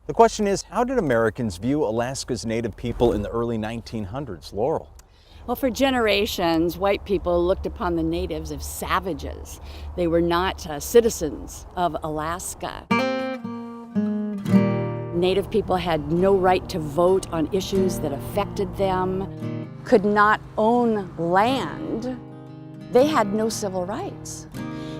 The question is, how did Americans view Alaska's native people in the early 1900s? Laurel. Well, for generations, white people looked upon the natives as savages. They were not citizens of Alaska. Native people had no right to vote on issues that affected them, could not own land. They had no civil rights.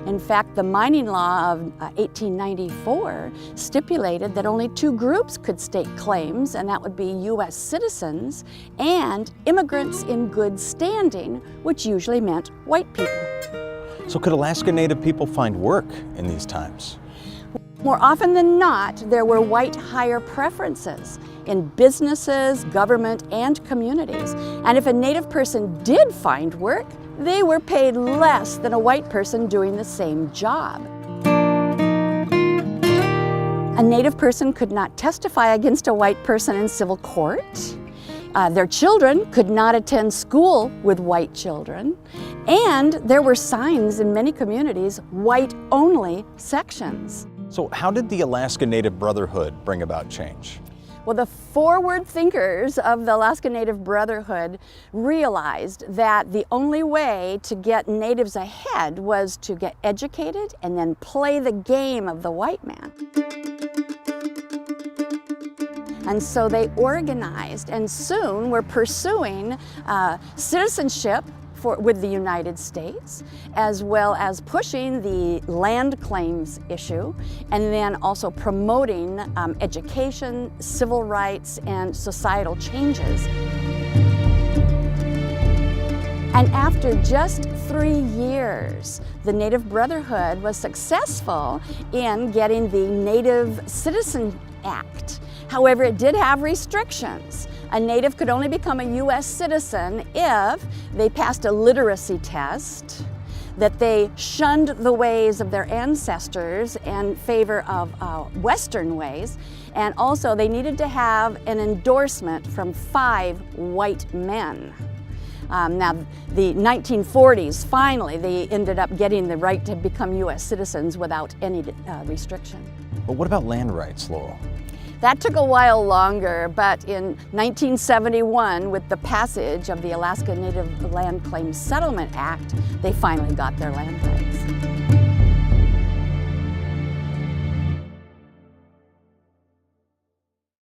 In fact, the mining law of 1894 stipulated that only two groups could stake claims, and that would be U.S. citizens and immigrants in good standing, which usually meant white people. So could Alaska Native people find work in these times? More often than not, there were white hire preferences in businesses, government, and communities. And if a Native person did find work, they were paid less than a white person doing the same job. A Native person could not testify against a white person in civil court. Their children could not attend school with white children. And there were signs in many communities, white-only sections. So how did the Alaska Native Brotherhood bring about change? Well, the forward thinkers of the Alaska Native Brotherhood realized that the only way to get natives ahead was to get educated and then play the game of the white man. And so they organized and soon were pursuing citizenship with the United States, as well as pushing the land claims issue, and then also promoting education, civil rights, and societal changes. And after just 3 years, the Native Brotherhood was successful in getting the Native Citizen Act. However, it did have restrictions. A Native could only become a U.S. citizen if they passed a literacy test, that they shunned the ways of their ancestors in favor of Western ways, and also they needed to have an endorsement from 5 white men. Now, the 1940s, finally, they ended up getting the right to become U.S. citizens without any restriction. But what about land rights, Laurel? That took a while longer, but in 1971, with the passage of the Alaska Native Land Claims Settlement Act, they finally got their land rights.